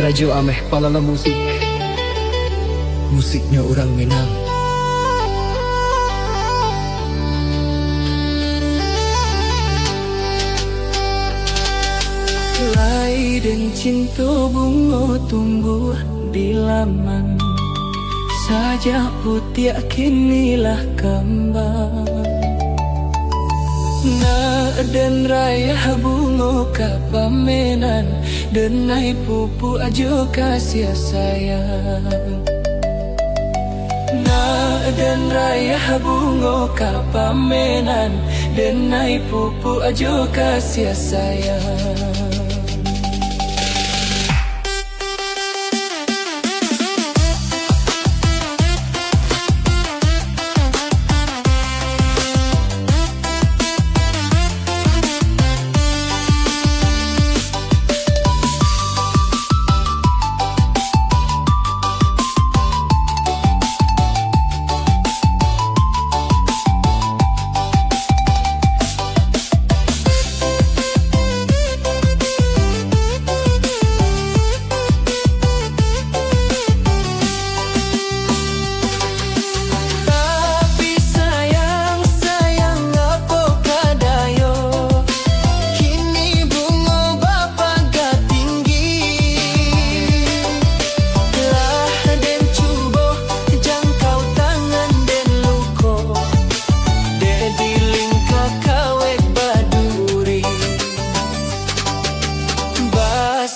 Rajo Ameh Palala Musik. Musiknya orang Minang. Lai dan cinta bunga tumbuh di laman, sajak putih kinilah kembang. Na dan raya bunga kapamenan, denai pupu ajo kasih sayang. Na dan raya bunga kapamenan, denai pupu ajo kasih sayang.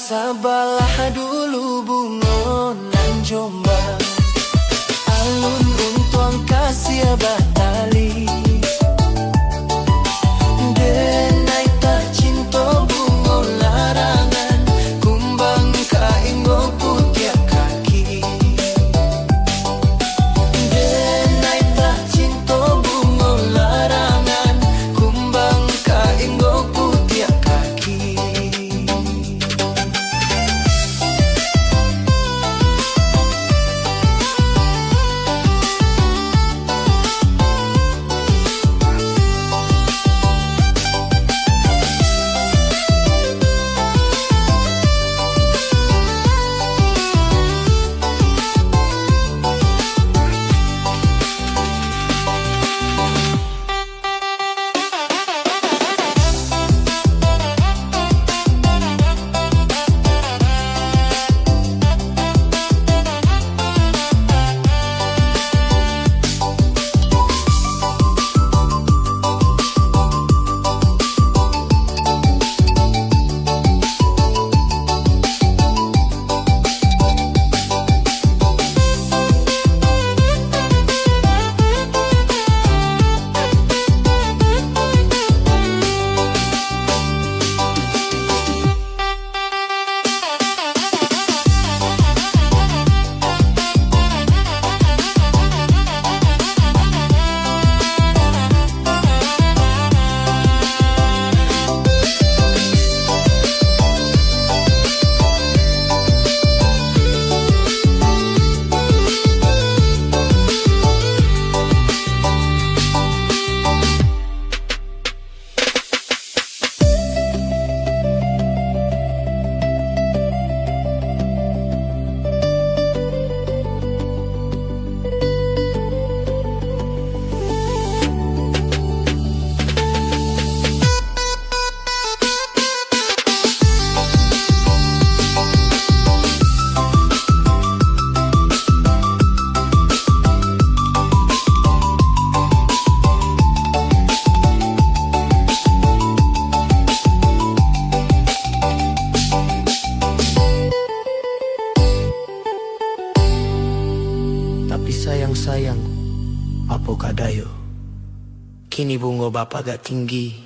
Sabalah dulu bunga nan jombang, alun untuang kasih batali. Denai tak cinta bunga larangan, kumbang kainggo putih kaki. Denai tak cinta bunga larangan, kumbang kainggo putih kaki. Tapi sayang, apa kadayo, kini bunga bapa gak tinggi.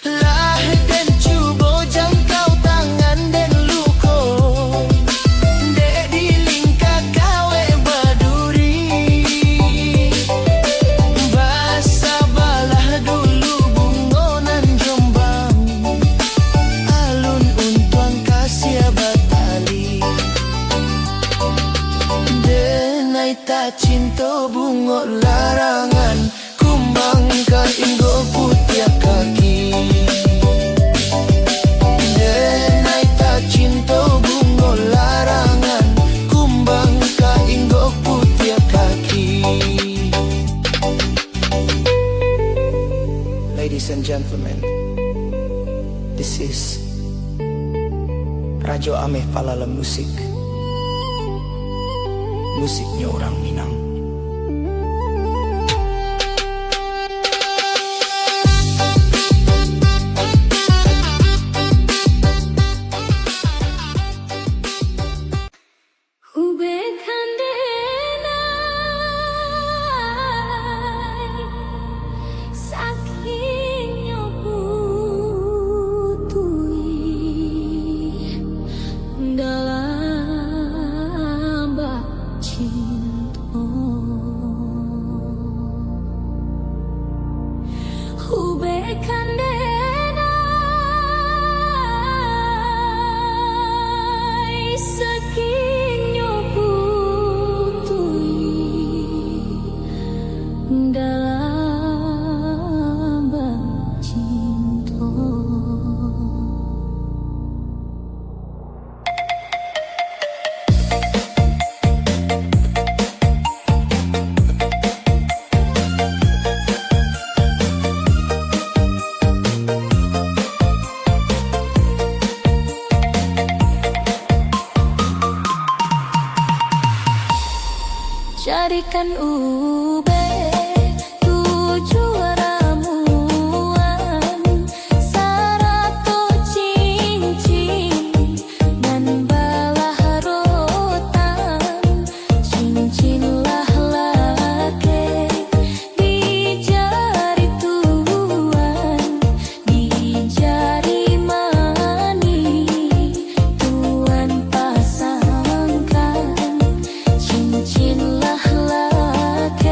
Lah dan cuba jangkau tangan dan luko, dek di lingkar kawe baduri. Basa balah dulu bunga nan jombang, alun untuang kasih batali. Denai tak cinta bunga larangan, kumbang kai Ladies and gentlemen, this is Rajo Ameh Palala Musik. Musiknya orang Minang. Carikan ube tujuh ramuan, sarato cincin dan balah rotan. Cincinlah lake di jari tuan, di jari mani tuan pasangkan. Cincinlah laki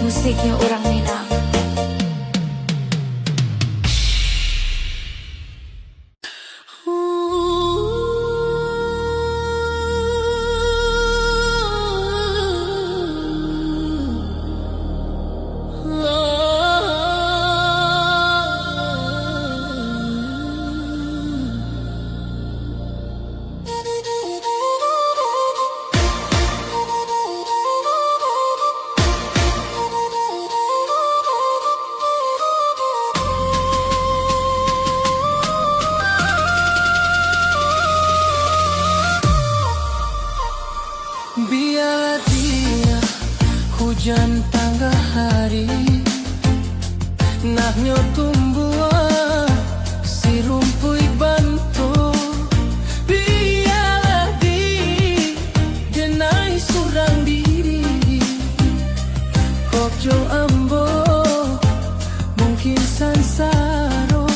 musiknya orang Minang. Biarlah dia hujan tangga hari, nahnya tumbuhan si rumpui bantu. Biarlah di denai surang diri, kok jo ambo mungkin sansaro.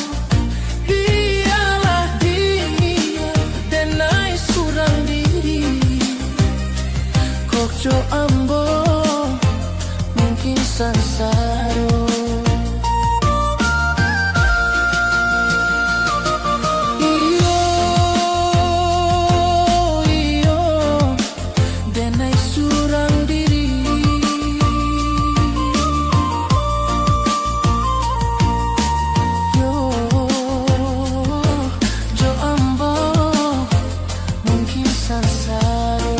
Biarlah dia denai surang diri, Kokjo ambo mungkin sansaro. Iyo, iyo, denai surang diri. Yo, jo ambo mungkin sansaro.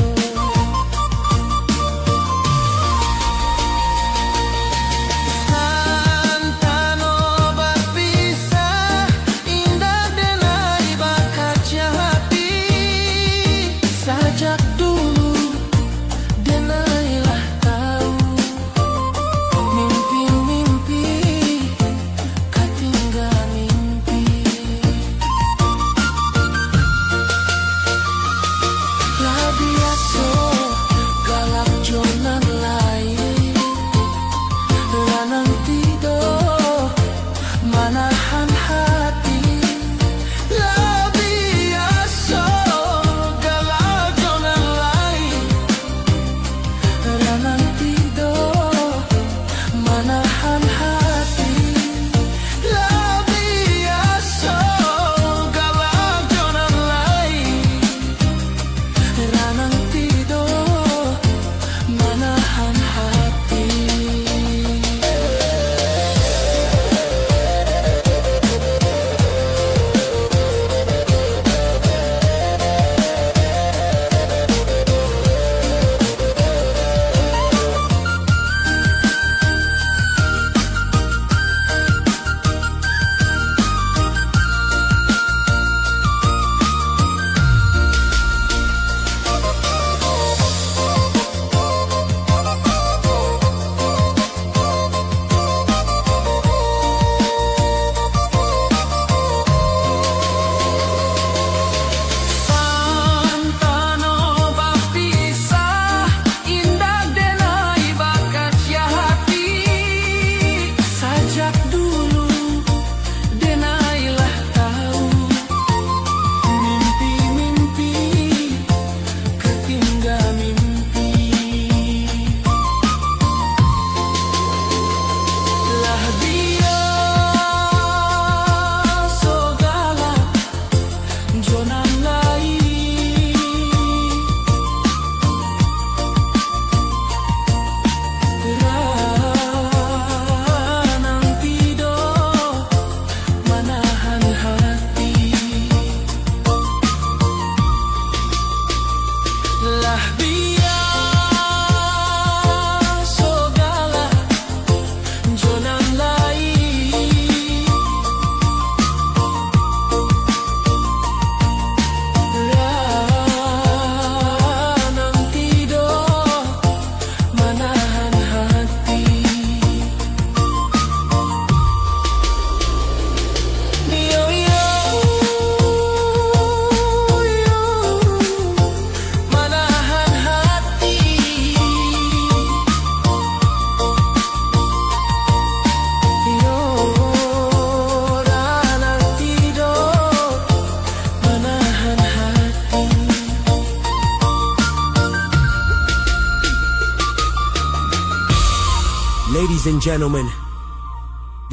Ladies and gentlemen,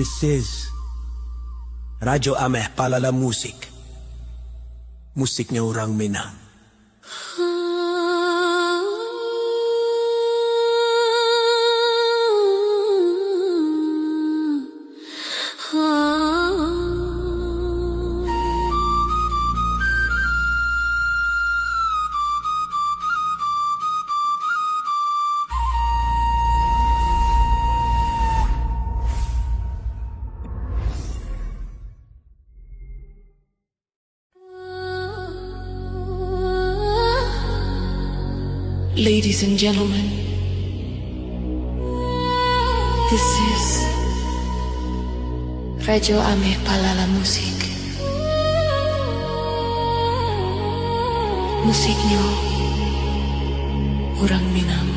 this is Radyo Ameh Palala Musik. Musiknya orang Minang. Ladies and gentlemen, this is Radyo Ameh Palala Musik. Musiknya orang Minang.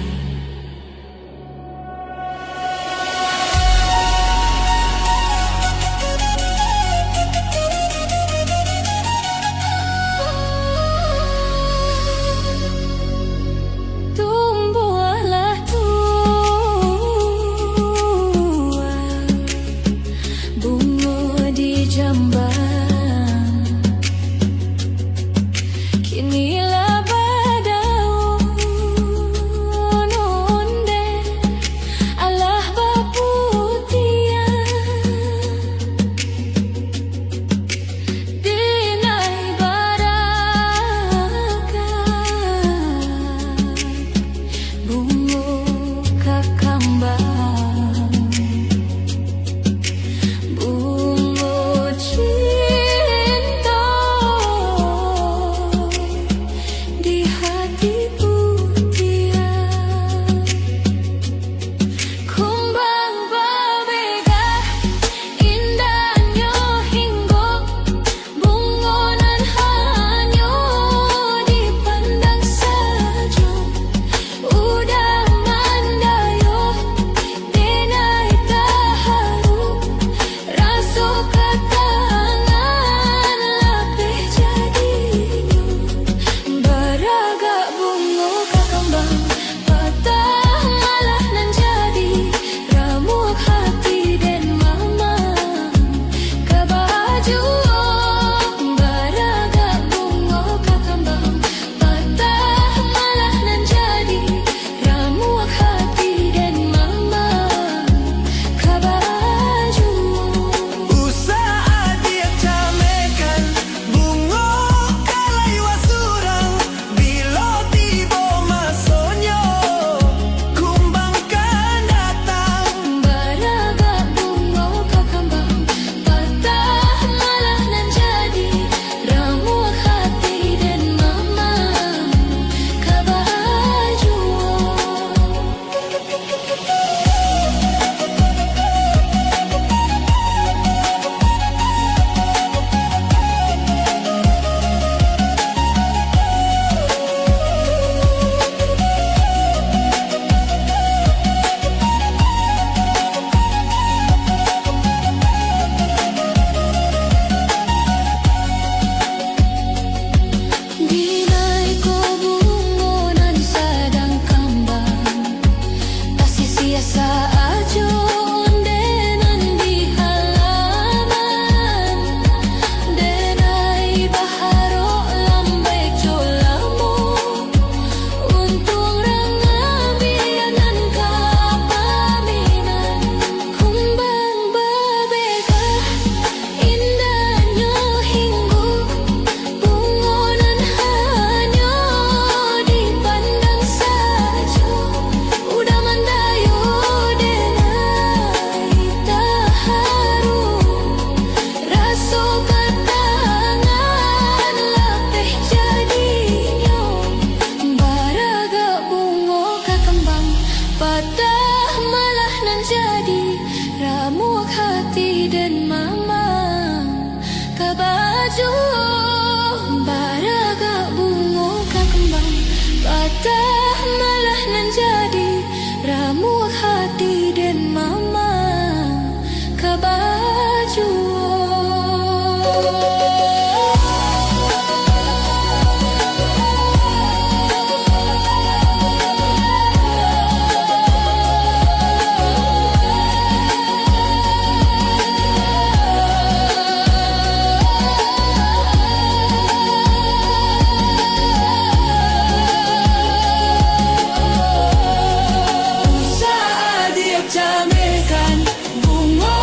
camekan bungo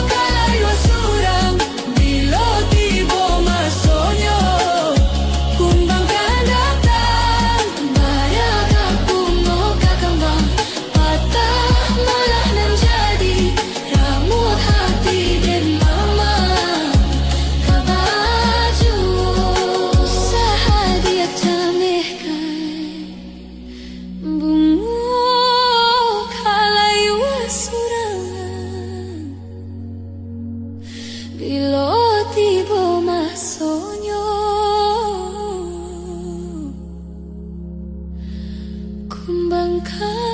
kalayo suram bilo tibo masonyo kumbang datang bayaka bungo kakambang patah malah menjadi rambut hati dan mama kabaju sahadia camekan bungo bilo tibo masonyo kumbang datang.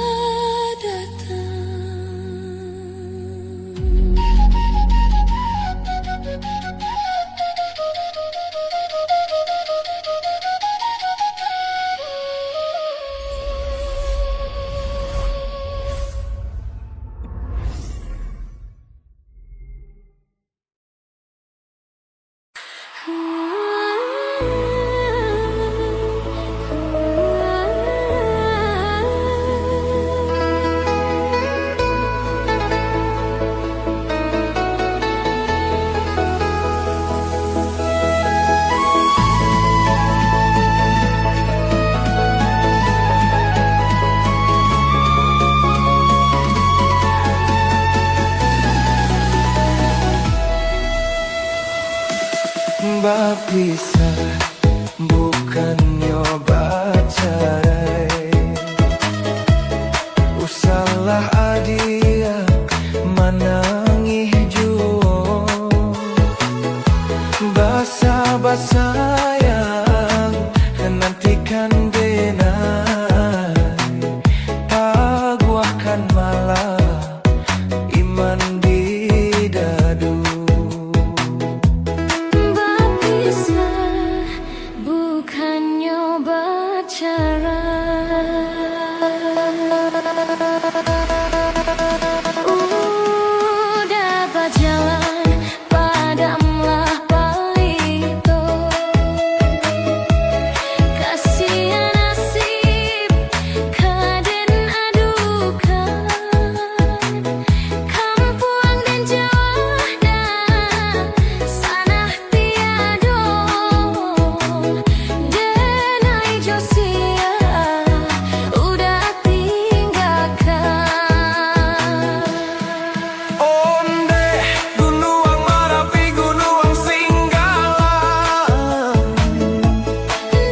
Bisa bukan nyoba carai usalah adia manangi juo basa-basa yang nantikan denai paguakan malah iman bidadu. Bukan nyoba cara udah berjalan padamlah palito kasihan nasib kaden adukan kampuang dan Jawa dan sanah tiado denai Josia udah tinggalkan. Onde Gunung Merapi Gunung Singgalang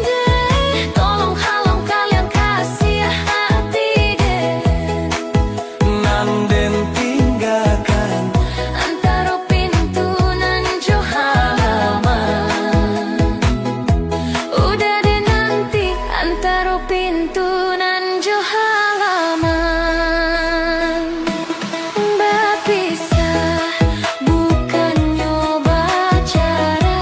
Deh, tolong halong kalian kasih hati deh nanden tinggalkan antara pintu nan jo halaman udah deh nanti antara pintu nan jo halaman berpisah bukan nyoba cara.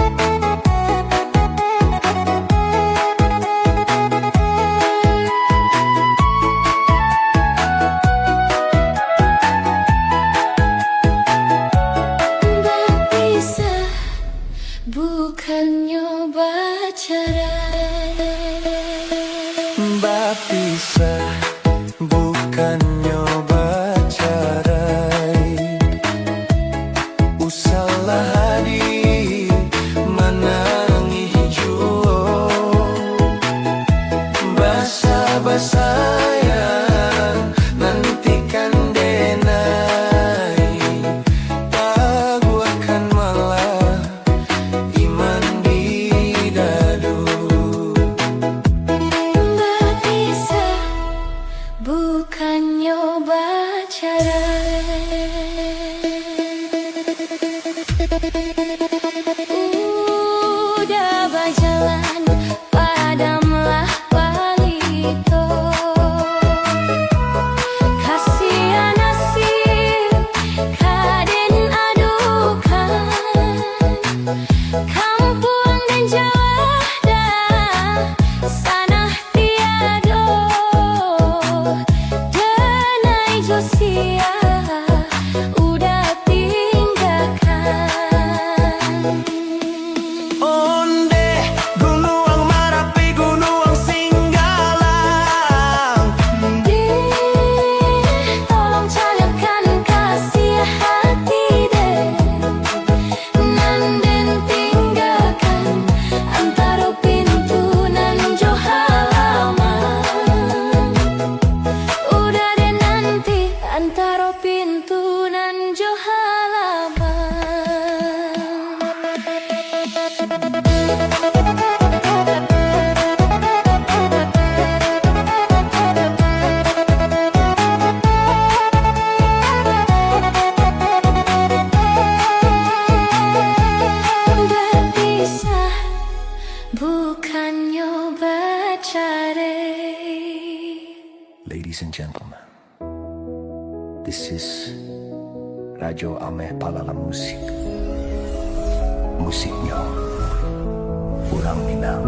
Berpisah bukan nyoba cara. Berpisah bukan nyoba carai usalah hadi manangi juo basa-basa yang nantikan denai paguakan malah iman bidadu. Berpisah bukan nyoba cara. Udah berjalan padamlah palito kasihan nasib kaden adukan kampuang dan Jawa dan sanah tiado denai sia udah tinggalkan. Onde Gunung Marapi, Gunung Singgalang. Tolong calonkan kasih hati deh, nanden tinggalkan antara pintu nan jo halaman. Udah deh nanti antara pintu nan jo halaman. Berpisah bukannya bercerai. Ladies and gentlemen, this is Rajo Ameh Palala Musik. Musiknya Urang Minang.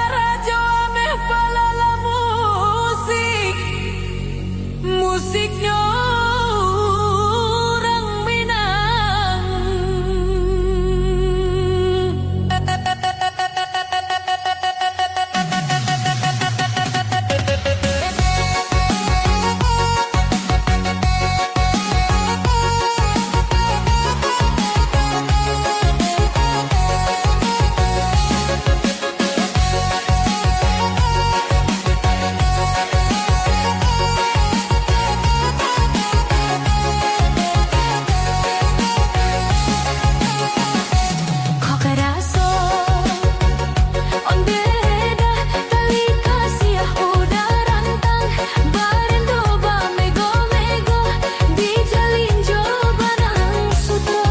Rajo Ameh Palala Musik, musiknya orang Minang. Kok kerasa onde dah tali kasih udah rantang, barindo ba mego-mego dijalin coba nang suto.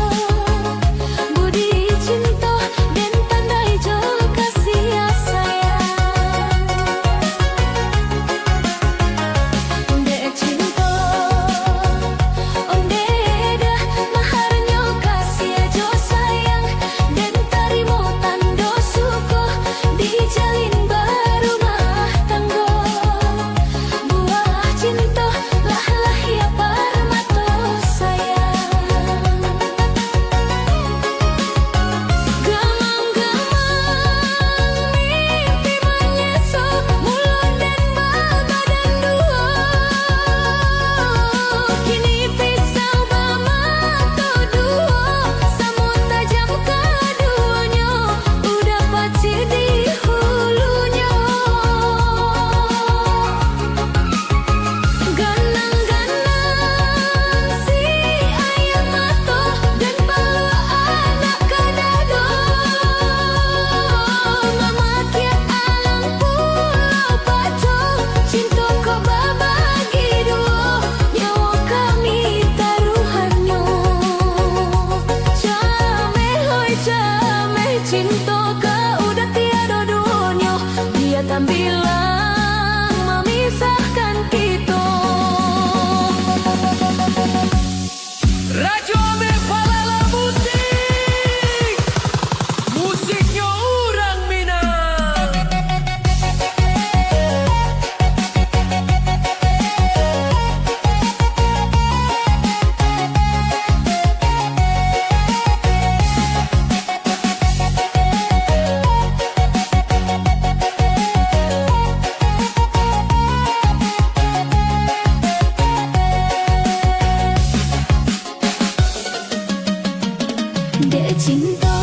Budi cinta dan tandai jo kasih sayang. Dek cinta onde dah maharnya kasih jo sayang, dan tarimo tando suko dijalin berumah tangga. Buah cinta lah ya permato sayang. Gemang-gemang mimpi menyesal mulut dan badan dua. Kini pisau bermata dua, samut tajam keduanya udah pasti di hulunya. Ganang-ganang si ayam mato dan bawa anak ke dado. Memaki alam pulau paco, cinta kau berbagi dua, nyawa kami taruhannya. Jameh hoi jameh, cinta kau udah tiada duanya, dia tak bilang memisahkan kita. Rajo Ameh Palala Musik, musiknya orang Minang. Dek cinta